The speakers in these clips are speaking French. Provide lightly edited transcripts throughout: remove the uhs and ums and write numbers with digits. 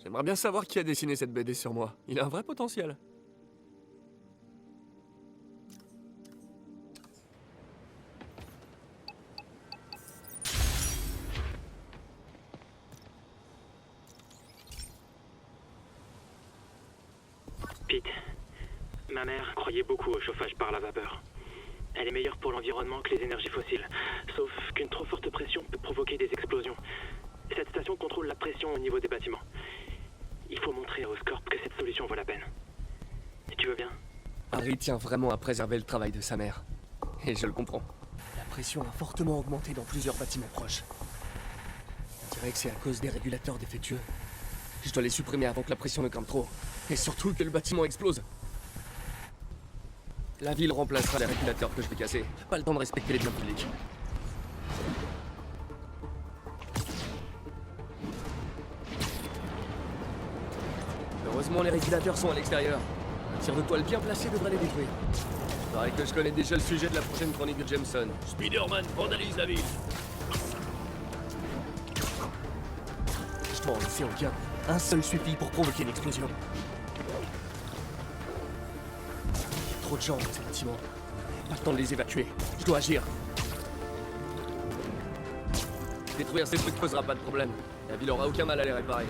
J'aimerais bien savoir qui a dessiné cette BD sur moi. Il a un vrai potentiel. Pete, ma mère croyait beaucoup au chauffage par la vapeur. Elle est meilleure pour l'environnement que les énergies fossiles, sauf qu'une trop forte pression peut provoquer des explosions. Cette station contrôle la pression au niveau des bâtiments. Il faut montrer à Oscorp que cette solution vaut la peine. Si tu veux bien. Harry tient vraiment à préserver le travail de sa mère. Et je le comprends. La pression a fortement augmenté dans plusieurs bâtiments proches. On dirait que c'est à cause des régulateurs défectueux. Je dois les supprimer avant que la pression ne grimpe trop. Et surtout que le bâtiment explose. La ville remplacera les régulateurs que je vais casser. Pas le temps de respecter les biens publics. Heureusement, les régulateurs sont à l'extérieur. Un tir de toile bien placé devrait les détruire. Il paraît que je connais déjà le sujet de la prochaine chronique de Jameson. Spider-Man vandalise la ville. Je m'en laisser aucun. Un seul suffit pour provoquer une explosion. Trop de gens dans ces bâtiments. Pas le temps de les évacuer. Je dois agir. Détruire ces trucs posera pas de problème. La ville aura aucun mal à les réparer.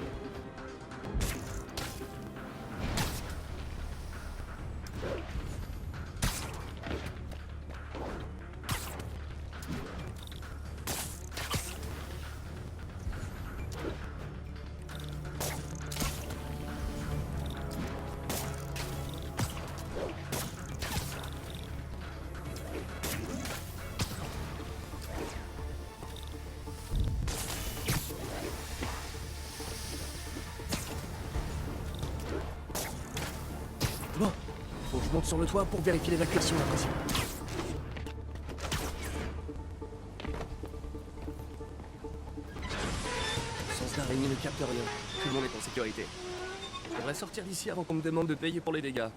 Bon, faut que je monte sur le toit pour vérifier l'évacuation de la pression. Sans d'araignée ne capte rien. Tout le monde est en sécurité. Je devrais sortir d'ici avant qu'on me demande de payer pour les dégâts.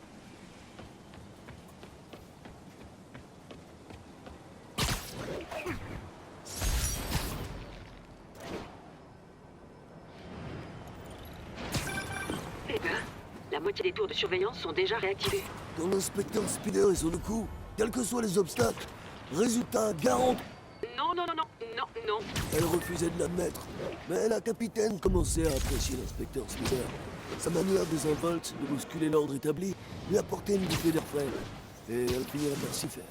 Eh ben, la moitié des tours de surveillance sont déjà réactivées. Quand l'inspecteur Spider est sur le coup, quels que soient les obstacles, résultat garanti. Non, non, non, non, non, non. Elle refusait de l'admettre. Mais la capitaine commençait à apprécier l'inspecteur Spider. Sa manière désinvolte de bousculer l'ordre établi lui apportait une bouffée d'air frais. Et elle finirait par s'y faire.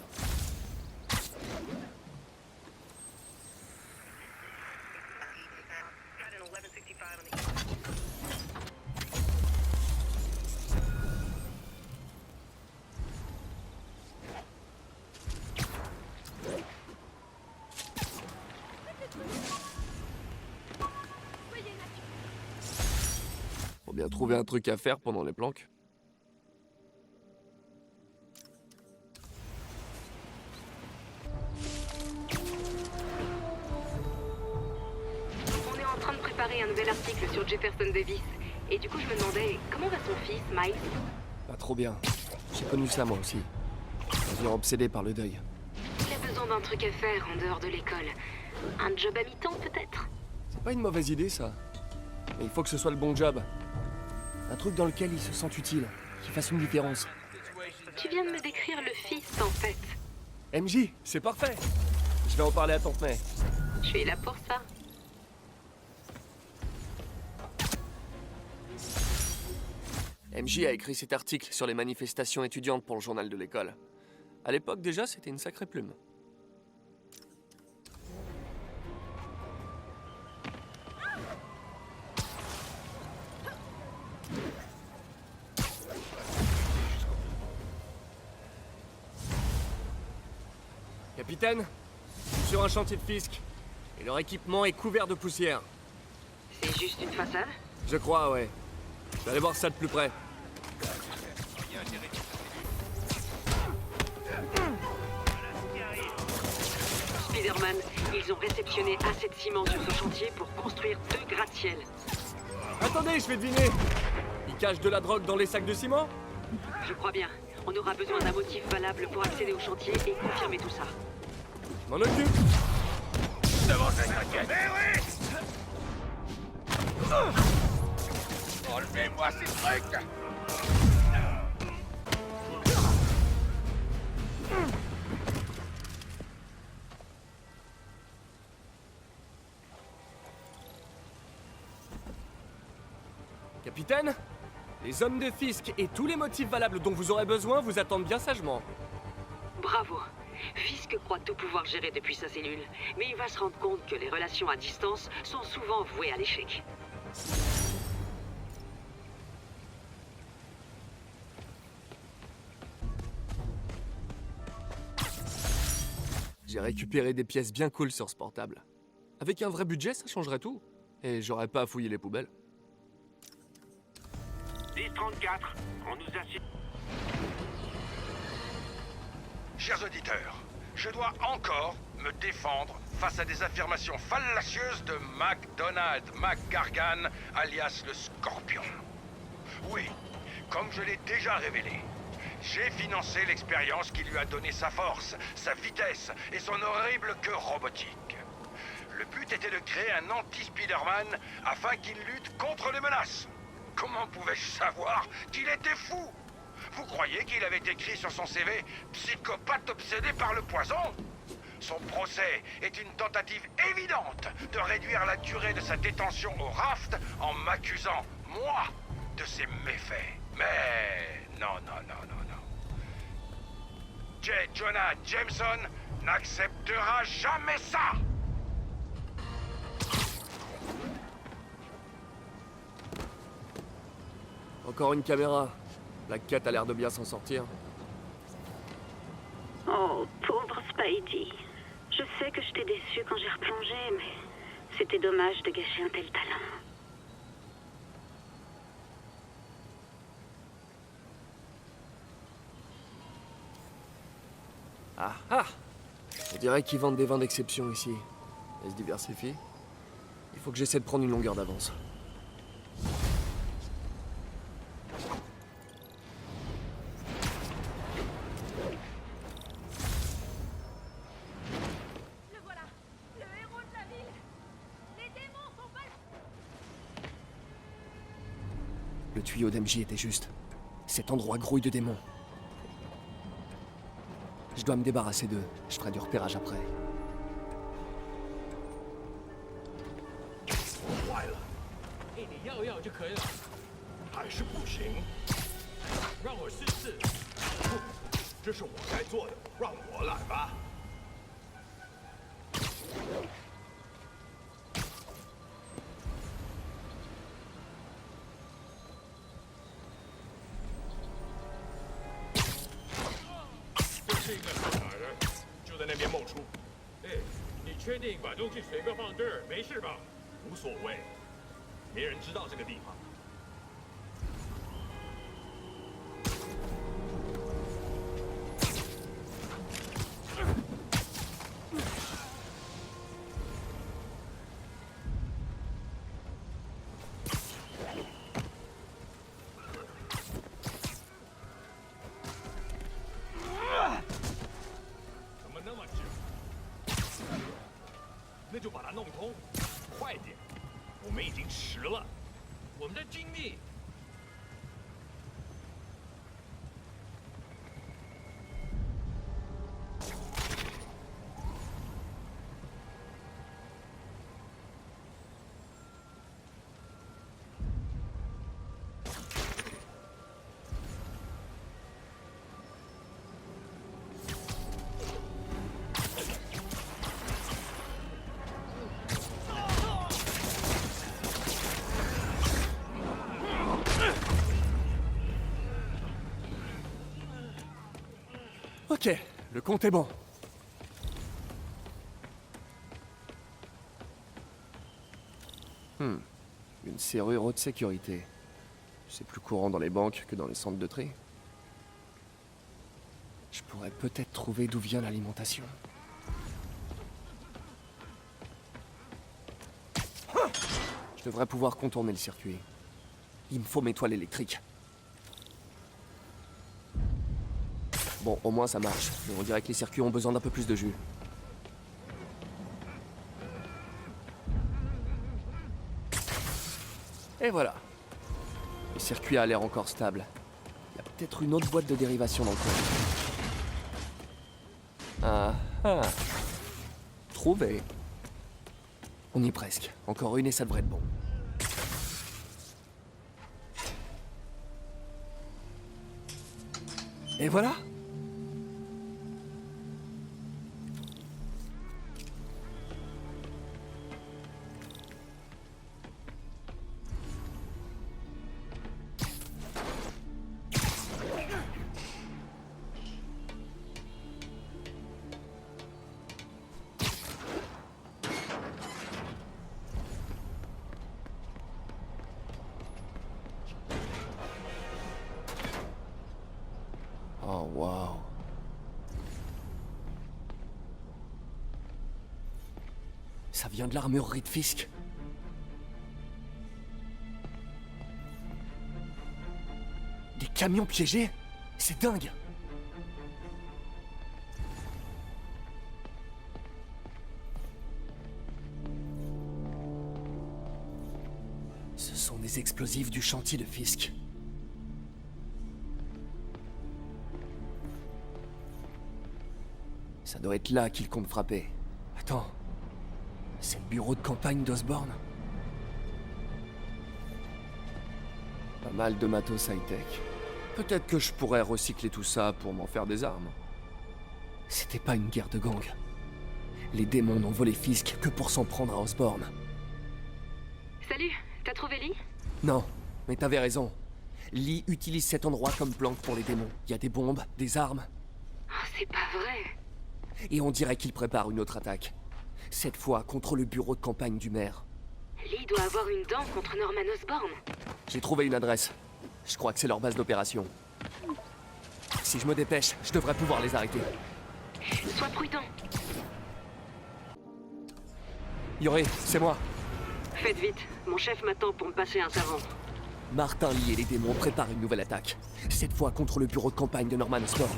Faut bien trouver un truc à faire pendant les planques. On est en train de préparer un nouvel article sur Jefferson Davis. Et du coup, je me demandais, comment va son fils, Miles? Pas trop bien. J'ai connu ça moi aussi. Un vieux obsédé par le deuil. Il a besoin d'un truc à faire en dehors de l'école. Un job à mi-temps, peut-être? C'est pas une mauvaise idée ça. Mais il faut que ce soit le bon job. Un truc dans lequel il se sent utile, qui fasse une différence. Tu viens de me décrire le fils, en fait. MJ, c'est parfait. Je vais en parler à Tante May. Je suis là pour ça. MJ a écrit cet article sur les manifestations étudiantes pour le journal de l'école. À l'époque déjà, c'était une sacrée plume. Capitaine, je suis sur un chantier de Fisk. Et leur équipement est couvert de poussière. C'est juste une façade? Je crois, ouais. Je vais aller voir ça de plus près. Spider-Man, ils ont réceptionné assez de ciment sur ce chantier pour construire 2 gratte-ciel. Attendez, je vais deviner. Ils cachent de la drogue dans les sacs de ciment? Je crois bien. On aura besoin d'un motif valable pour accéder au chantier et confirmer tout ça. M'en occupe. Devant cette raquette. Eh oui. Enlevez-moi ces trucs! Capitaine, les hommes de Fisk et tous les motifs valables dont vous aurez besoin vous attendent bien sagement. Bravo. Fisk croit tout pouvoir gérer depuis sa cellule, mais il va se rendre compte que les relations à distance sont souvent vouées à l'échec. J'ai récupéré des pièces bien cool sur ce portable. Avec un vrai budget, ça changerait tout. Et j'aurais pas à fouiller les poubelles. 10-34, on nous assure... Chers auditeurs, je dois encore me défendre face à des affirmations fallacieuses de MacDonald McGargan, alias le Scorpion. Oui, comme je l'ai déjà révélé, j'ai financé l'expérience qui lui a donné sa force, sa vitesse et son horrible queue robotique. Le but était de créer un anti-Spider-Man afin qu'il lutte contre les menaces. Comment pouvais-je savoir qu'il était fou? Vous croyez qu'il avait écrit sur son CV « Psychopathe obsédé par le poison » ? Son procès est une tentative évidente de réduire la durée de sa détention au raft en m'accusant, moi, de ses méfaits. Mais non. J. Jonah Jameson n'acceptera jamais ça! Encore une caméra. Black Cat a l'air de bien s'en sortir. Oh, pauvre Spidey. Je sais que je t'ai déçu quand j'ai replongé, mais c'était dommage de gâcher un tel talent. Ah ah! On dirait qu'ils vendent des vins d'exception ici. Ils se diversifient. Il faut que j'essaie de prendre une longueur d'avance. Le voilà! Le héros de la ville! Les démons sont pas... Le tuyau d'MJ était juste. Cet endroit grouille de démons. Je dois me débarrasser d'eux. Je ferai du repérage après. 坏了，一点药药就可以了。还是不行，让我试试。不，这是我该做的，让我来吧。这是一个哪儿的？就在那边冒出。哎，你确定把东西随便放这儿没事吧？无所谓，没人知道这个地方。怎么那么久？那就把它弄通，快点！我们已经迟了。我们的精力。Ok, le compte est bon. Une serrure haute sécurité. C'est plus courant dans les banques que dans les centres de tri. Je pourrais peut-être trouver d'où vient l'alimentation. Je devrais pouvoir contourner le circuit. Il me faut mes toiles électriques. Bon, au moins ça marche, mais on dirait que les circuits ont besoin d'un peu plus de jus. Et voilà. Le circuit a l'air encore stable. Il y a peut-être une autre boîte de dérivation dans le coin. Ah ah. Trouvé. On y est presque. Encore une et ça devrait être bon. Et voilà. Oh, wow. Ça vient de l'armurerie de Fisk. Des camions piégés? C'est dingue! Ce sont des explosifs du chantier de Fisk. Ça doit être là qu'il compte frapper. Attends. C'est le bureau de campagne d'Osborne. Pas mal de matos high-tech. Peut-être que je pourrais recycler tout ça pour m'en faire des armes. C'était pas une guerre de gang. Les démons n'ont volé Fisk que pour s'en prendre à Osborne. Salut, t'as trouvé Lee? Non, mais t'avais raison. Lee utilise cet endroit comme planque pour les démons. Il y a des bombes, des armes. Oh, c'est pas vrai. Et on dirait qu'il prépare une autre attaque. Cette fois contre le bureau de campagne du maire. Lee doit avoir une dent contre Norman Osborn. J'ai trouvé une adresse. Je crois que c'est leur base d'opération. Si je me dépêche, je devrais pouvoir les arrêter. Sois prudent. Yori, c'est moi. Faites vite. Mon chef m'attend pour me passer un savon. Martin Lee et les démons préparent une nouvelle attaque. Cette fois contre le bureau de campagne de Norman Osborn.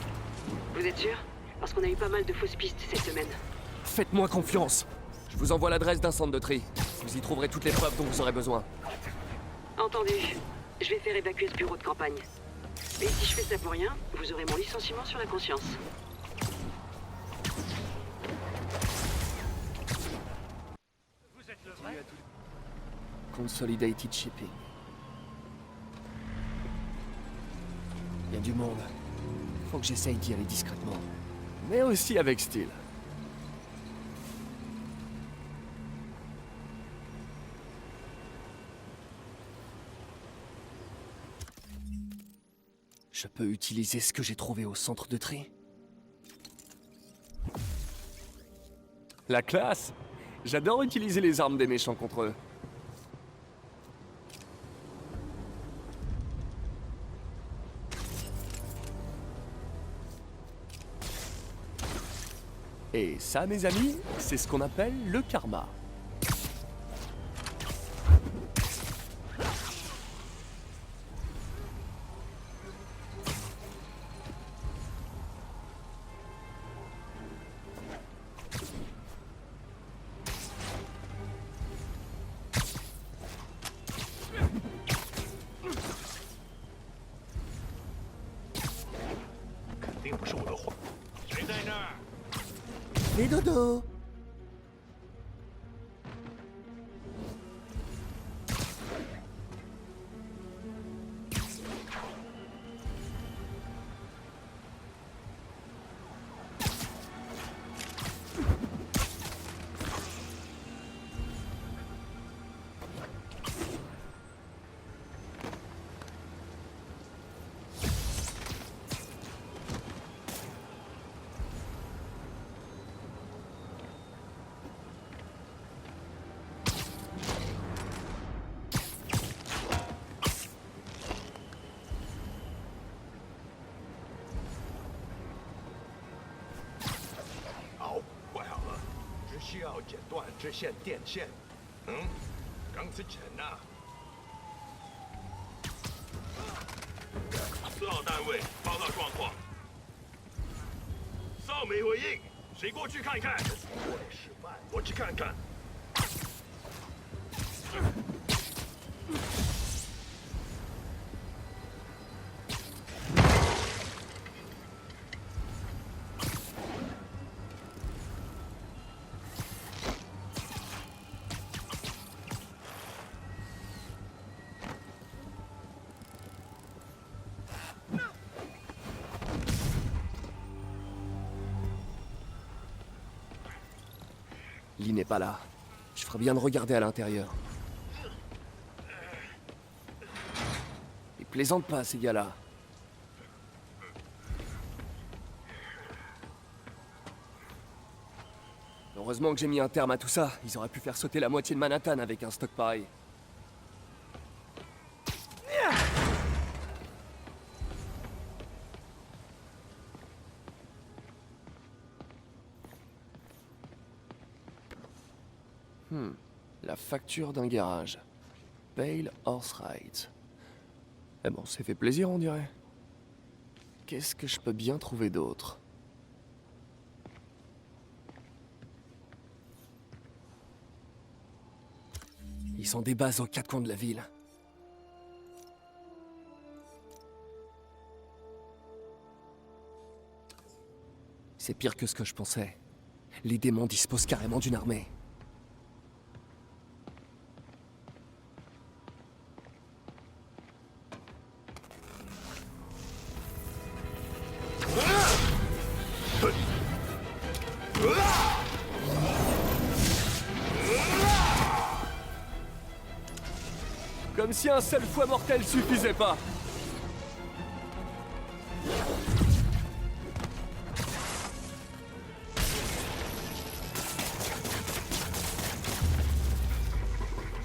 Vous êtes sûr? Parce qu'on a eu pas mal de fausses pistes cette semaine. Faites-moi confiance. Je vous envoie l'adresse d'un centre de tri. Vous y trouverez toutes les preuves dont vous aurez besoin. Entendu. Je vais faire évacuer ce bureau de campagne. Et si je fais ça pour rien, vous aurez mon licenciement sur la conscience. Vous êtes le vrai? Consolidated Shipping. Il y a du monde. Faut que j'essaye d'y aller discrètement. Mais aussi avec style. Je peux utiliser ce que j'ai trouvé au centre de tri. La classe! J'adore utiliser les armes des méchants contre eux. Et ça, mes amis, c'est ce qu'on appelle le karma. Fais dodo.4号单位报告状况，邵没回应，谁过去看看？我也失败，我去看看。Lee n'est pas là. Je ferais bien de regarder à l'intérieur. Ils plaisantent pas, ces gars-là. Heureusement que j'ai mis un terme à tout ça. Ils auraient pu faire sauter la moitié de Manhattan avec un stock pareil. La facture d'un garage. Pale Horse Rides. Eh bon, c'est fait plaisir, on dirait. Qu'est-ce que je peux bien trouver d'autre? Ils ont des bases aux quatre coins de la ville. C'est pire que ce que je pensais. Les démons disposent carrément d'une armée. Comme si un seul fouet mortel suffisait pas.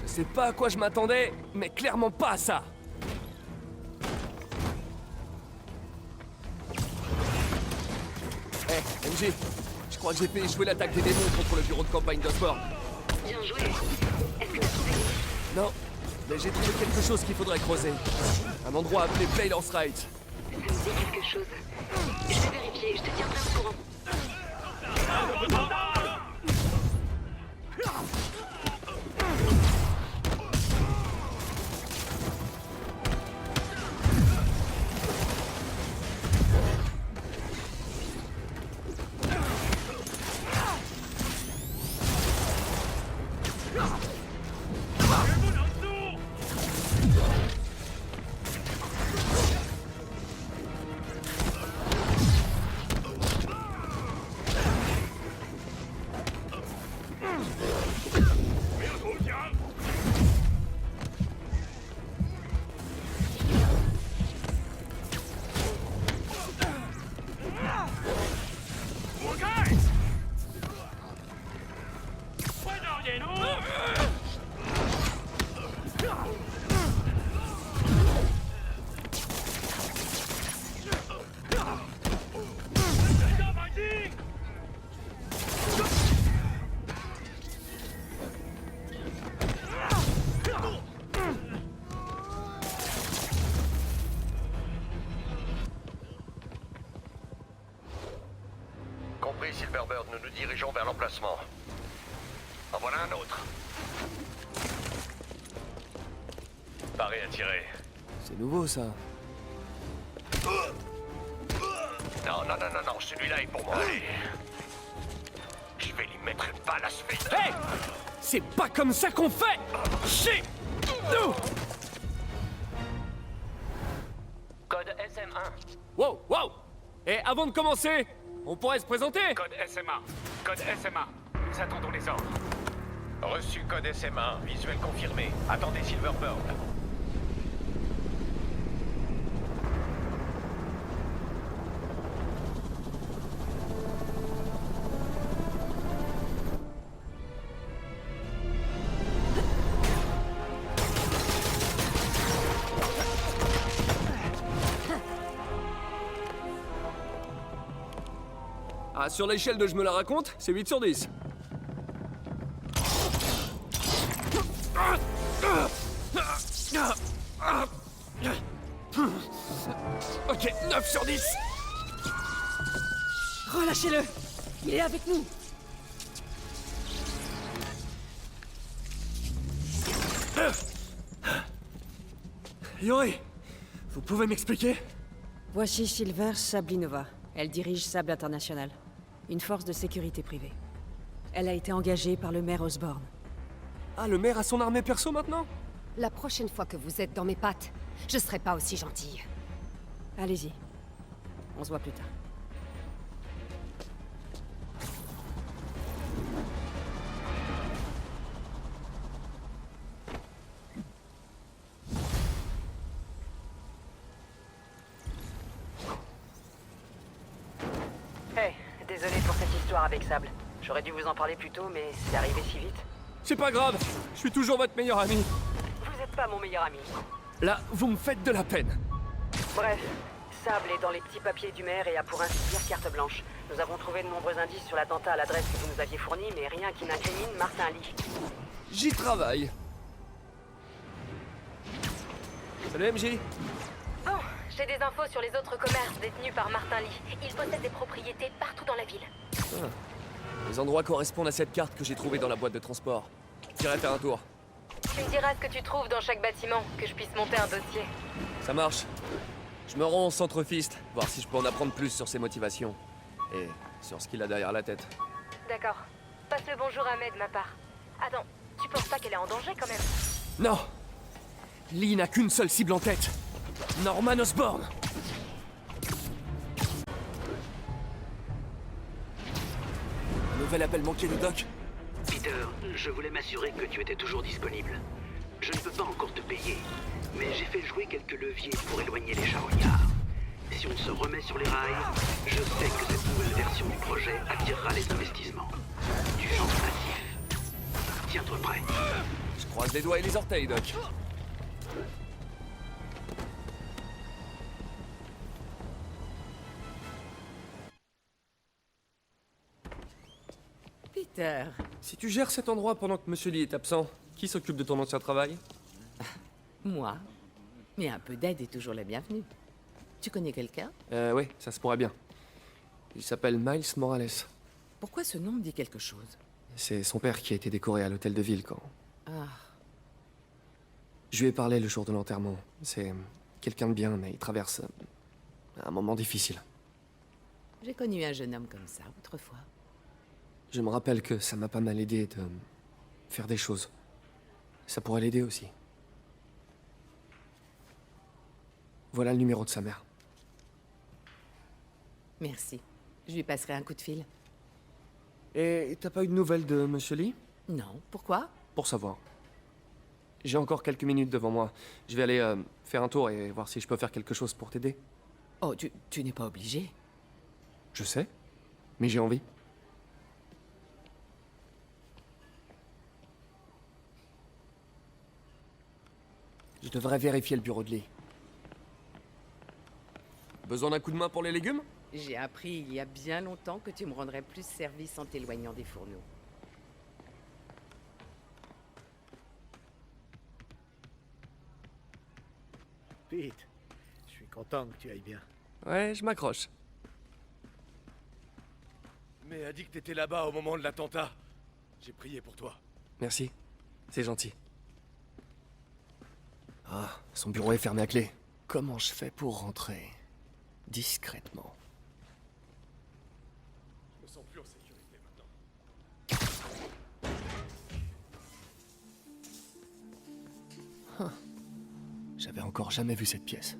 Je sais pas à quoi je m'attendais, mais clairement pas à ça. Hé, MJ, je crois que j'ai fait échouer l'attaque des démons contre le bureau de campagne d'Osborne. Bien joué. Est-ce que t'as trouvé? Non, mais j'ai trouvé quelque chose qu'il faudrait creuser. Un endroit appelé Pale Horse Rides. Ça me dit quelque chose. Je vais vérifier, je te tiendrai au courant. Compris, Silverbird, nous nous dirigeons vers l'emplacement. En voilà un autre. Paré à tirer. C'est nouveau, ça. Non, celui-là est pour moi. Allez. Je vais lui mettre une balle à ce fils. Hé! C'est pas comme ça qu'on fait! Chez nous! Code SM1. Wow! Et avant de commencer, on pourrait se présenter? Code SMA. Code SMA. Nous attendons les ordres. Reçu code SM1. Visuel confirmé. Attendez Silverbird. Ah, sur l'échelle de je me la raconte, c'est 8 sur 10. Ok, 9 sur 10. Relâchez-le! Il est avec nous! Yori, vous pouvez m'expliquer? Voici Silver Sablinova. Elle dirige Sable International, une force de sécurité privée. Elle a été engagée par le maire Osborne. Ah, le maire a son armée perso maintenant? La prochaine fois que vous êtes dans mes pattes, je serai pas aussi gentille. Allez-y. On se voit plus tard. Désolé pour cette histoire avec Sable. J'aurais dû vous en parler plus tôt, mais c'est arrivé si vite. C'est pas grave, je suis toujours votre meilleur ami. Vous êtes pas mon meilleur ami. Là, vous me faites de la peine. Bref, Sable est dans les petits papiers du maire et a pour ainsi dire carte blanche. Nous avons trouvé de nombreux indices sur l'attentat à l'adresse que vous nous aviez fournie, mais rien qui n'incrimine Martin Lee. J'y travaille. Salut MJ. Bon, j'ai des infos sur les autres commerces détenus par Martin Lee. Il possède des propriétés partout dans la ville. Ah. Les endroits correspondent à cette carte que j'ai trouvée dans la boîte de transport. J'irai faire un tour. Tu me diras ce que tu trouves dans chaque bâtiment, que je puisse monter un dossier. Ça marche. Je me rends au centre Fist, voir si je peux en apprendre plus sur ses motivations. Et sur ce qu'il a derrière la tête. D'accord. Passe le bonjour à Ahmed de ma part. Attends, tu penses pas qu'elle est en danger quand même? Non! Lee n'a qu'une seule cible en tête. Norman Osborn. Un nouvel appel manqué de Doc. Peter, je voulais m'assurer que tu étais toujours disponible. Je ne peux pas encore te payer, mais j'ai fait jouer quelques leviers pour éloigner les charognards. Si on se remet sur les rails, je sais que cette nouvelle version du projet attirera les investissements. Du genre massif. Tiens-toi prêt. Je croise les doigts et les orteils, Doc. Peter. Si tu gères cet endroit pendant que Monsieur Lee est absent, qui s'occupe de ton ancien travail? Moi. Mais un peu d'aide est toujours la bienvenue. Tu connais quelqu'un? Oui, ça se pourrait bien. Il s'appelle Miles Morales. Pourquoi ce nom me dit quelque chose? C'est son père qui a été décoré à l'hôtel de ville quand... Ah. Je lui ai parlé le jour de l'enterrement. C'est quelqu'un de bien, mais il traverse un moment difficile. J'ai connu un jeune homme comme ça autrefois. Je me rappelle que ça m'a pas mal aidé de faire des choses. Ça pourrait l'aider aussi. Voilà le numéro de sa mère. Merci. Je lui passerai un coup de fil. Et t'as pas eu de nouvelles de Monsieur Lee? Non. Pourquoi? Pour savoir. J'ai encore quelques minutes devant moi. Je vais aller faire un tour et voir si je peux faire quelque chose pour t'aider. Oh, tu n'es pas obligé. Je sais, mais j'ai envie. Je devrais vérifier le bureau de Lee. Besoin d'un coup de main pour les légumes? J'ai appris il y a bien longtemps que tu me rendrais plus service en t'éloignant des fourneaux. Pete, je suis content que tu ailles bien. Ouais, je m'accroche. Mais a dit que t'étais là-bas au moment de l'attentat. J'ai prié pour toi. Merci, c'est gentil. Ah, son bureau est fermé à clé. Comment je fais pour rentrer discrètement? Je me sens plus en sécurité maintenant. J'avais encore jamais vu cette pièce.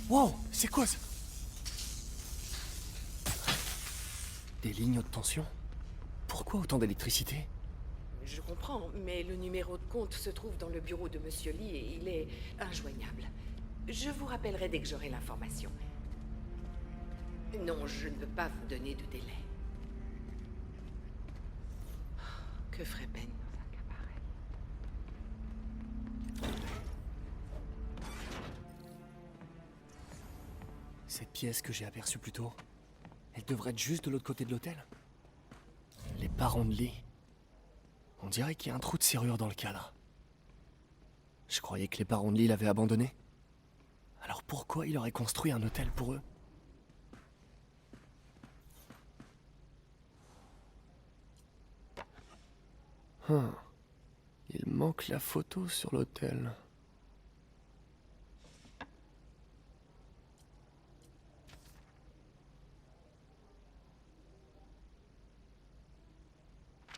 Wow, c'est quoi ça? Des lignes haute tension? Pourquoi autant d'électricité? Je comprends, mais le numéro de compte se trouve dans le bureau de Monsieur Lee et il est injoignable. Je vous rappellerai dès que j'aurai l'information. Non, je ne veux pas vous donner de délai. Que ferait Ben dans un cas pareil? Cette pièce que j'ai aperçue plus tôt, elle devrait être juste de l'autre côté de l'hôtel. Les parents de Lee. On dirait qu'il y a un trou de serrure dans le cadre. Je croyais que les parents de Lee l'avaient abandonné. Alors pourquoi il aurait construit un hôtel pour eux? Il manque la photo sur l'hôtel.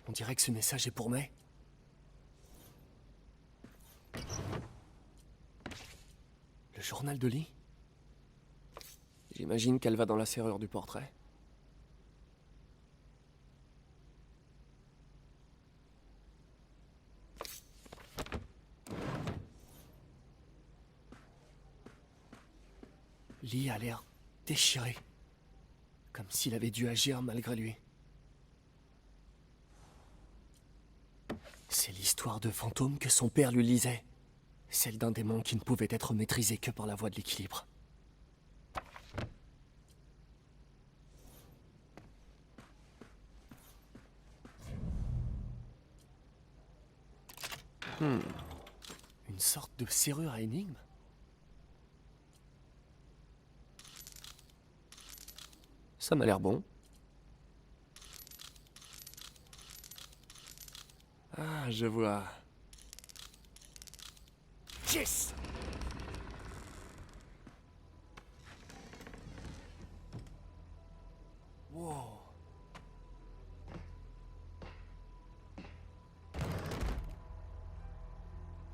On dirait que ce message est pour May. Le journal de Lee? J'imagine qu'elle va dans la serrure du portrait. Lee a l'air déchiré. Comme s'il avait dû agir malgré lui. C'est l'histoire de fantôme que son père lui lisait. Celle d'un démon qui ne pouvait être maîtrisé que par la voie de l'équilibre. Une sorte de serrure à énigme? Ça m'a l'air bon. Ah, je vois. Yes! Wow.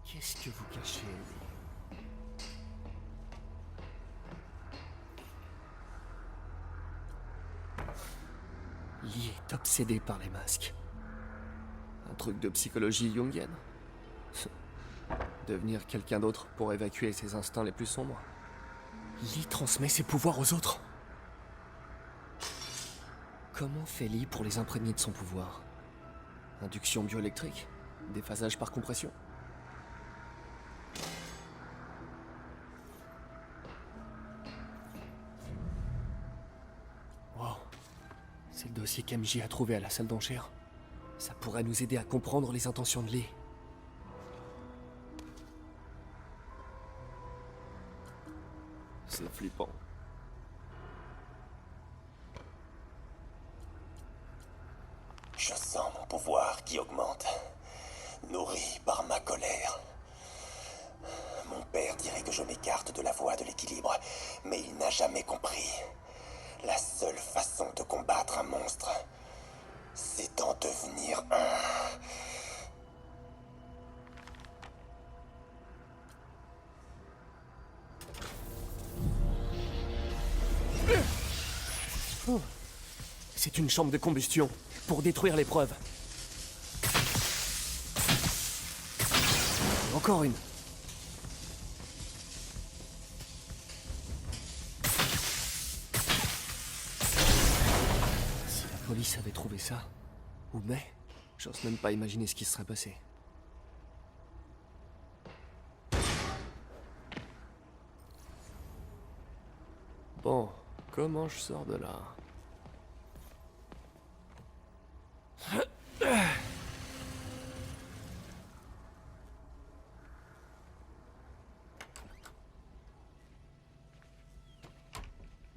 Qu'est-ce que vous cachez, Lee? Lee est obsédé par les masques. Un truc de psychologie jungienne. Devenir quelqu'un d'autre pour évacuer ses instincts les plus sombres. Lee transmet ses pouvoirs aux autres. Comment fait Lee pour les imprégner de son pouvoir? Induction bioélectrique? Déphasage par compression? Wow. C'est le dossier qu'MJ a trouvé à la salle d'enchères. Ça pourrait nous aider à comprendre les intentions de Lee. C'est flippant. Je sens mon pouvoir qui augmente, nourri par ma colère. Mon père dirait que je m'écarte de la voie de l'équilibre, mais il n'a jamais compris. La seule façon de combattre un monstre, c'est d'en devenir un. Oh. C'est une chambre de combustion pour détruire les preuves. Encore une. Si la police avait trouvé ça, ou mais, j'ose même pas imaginer ce qui se serait passé. Bon, comment je sors de là?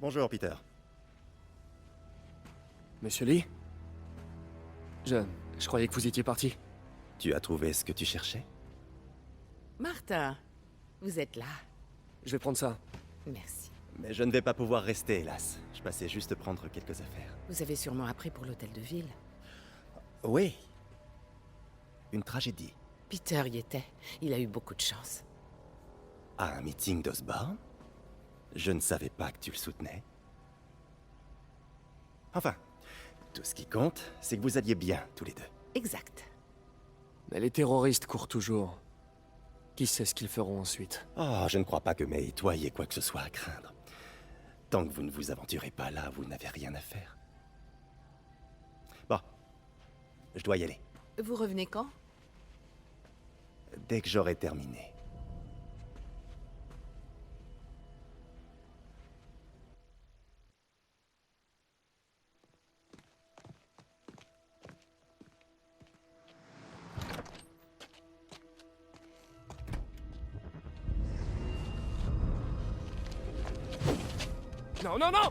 Bonjour, Peter. Monsieur Lee? Je croyais que vous étiez parti. Tu as trouvé ce que tu cherchais? Martha, vous êtes là. Je vais prendre ça. Merci. Mais je ne vais pas pouvoir rester, hélas. Je passais juste prendre quelques affaires. Vous avez sûrement appris pour l'hôtel de ville. Oui. Une tragédie. Peter y était. Il a eu beaucoup de chance. À un meeting d'Osborn? Je ne savais pas que tu le soutenais. Enfin, tout ce qui compte, c'est que vous alliez bien, tous les deux. Exact. Mais les terroristes courent toujours. Qui sait ce qu'ils feront ensuite? Oh, je ne crois pas que May et toi ayez quoi que ce soit à craindre. Tant que vous ne vous aventurez pas là, vous n'avez rien à faire. Bon, je dois y aller. Vous revenez quand? Dès que j'aurai terminé. Non, non, non!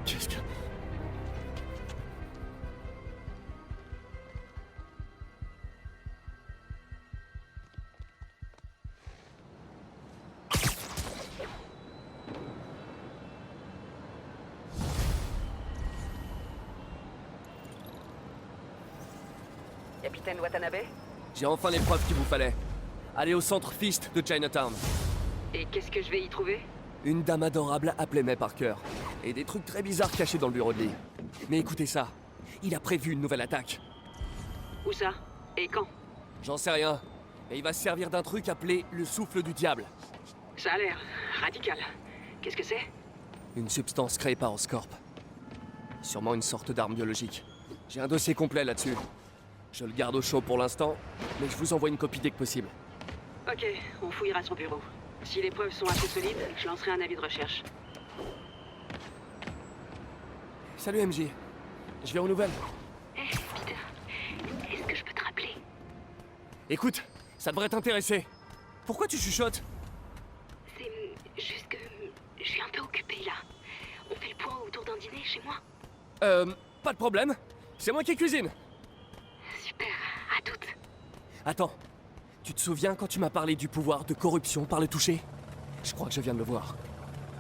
Qu'est-ce que... Capitaine Watanabe? J'ai enfin les preuves qu'il vous fallait. Allez au centre Fist de Chinatown. Et qu'est-ce que je vais y trouver? Une dame adorable appelée May Parker. Et des trucs très bizarres cachés dans le bureau de Lee. Mais écoutez ça, il a prévu une nouvelle attaque. Où ça? Et quand? J'en sais rien, mais il va se servir d'un truc appelé le souffle du diable. Ça a l'air radical. Qu'est-ce que c'est? Une substance créée par Oscorp. Sûrement une sorte d'arme biologique. J'ai un dossier complet là-dessus. Je le garde au chaud pour l'instant, mais je vous envoie une copie dès que possible. Ok, on fouillera son bureau. Si les preuves sont assez solides, je lancerai un avis de recherche. Salut MJ. Je viens aux nouvelles. Peter, est-ce que je peux te rappeler? Écoute, ça devrait t'intéresser. Pourquoi tu chuchotes? C'est juste que je suis un peu occupée là. On fait le point autour d'un dîner chez moi? Pas de problème. C'est moi qui cuisine. Super, à toutes. Attends, tu te souviens quand tu m'as parlé du pouvoir de corruption par le toucher? Je crois que je viens de le voir.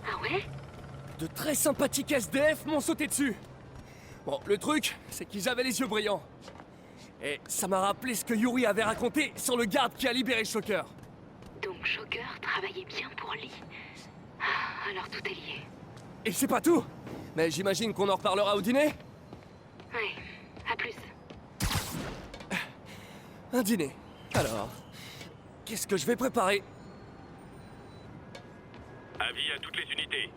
Ah ouais? De très sympathiques SDF m'ont sauté dessus. Bon, le truc, c'est qu'ils avaient les yeux brillants. Et ça m'a rappelé ce que Yuri avait raconté sur le garde qui a libéré Shocker. Donc Shocker travaillait bien pour Lee. Ah, alors tout est lié. Et c'est pas tout. Mais j'imagine qu'on en reparlera au dîner? Ouais, à plus. Un dîner. Alors, qu'est-ce que je vais préparer? Avis à toutes les unités.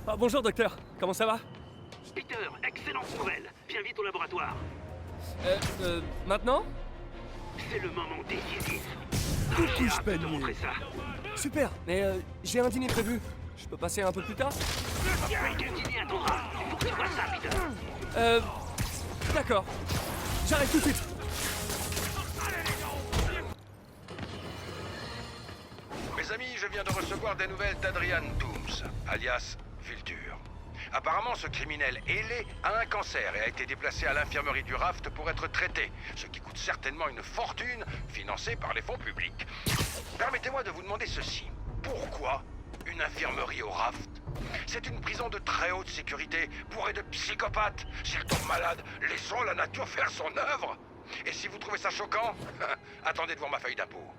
Ah, bonjour docteur, comment ça va? Peter, excellente nouvelle. Viens vite au laboratoire. Maintenant? C'est le moment décisif. J'ai hâte de te montrer ça. Super, mais j'ai un dîner prévu. Je peux passer un peu plus tard? Mais quel dîner attendra? Il faut que tu vois ça, Peter. D'accord. J'arrive tout de suite. Mes amis, je viens de recevoir des nouvelles d'Adrian Toombs, alias Vulture. Apparemment, ce criminel ailé a un cancer et a été déplacé à l'infirmerie du Raft pour être traité, ce qui coûte certainement une fortune, financée par les fonds publics. Permettez-moi de vous demander ceci. Pourquoi une infirmerie au Raft? C'est une prison de très haute sécurité, bourrée de psychopathes. S'ils tombent malades, laissons la nature faire son œuvre. Et si vous trouvez ça choquant, attendez de voir ma feuille d'impôt.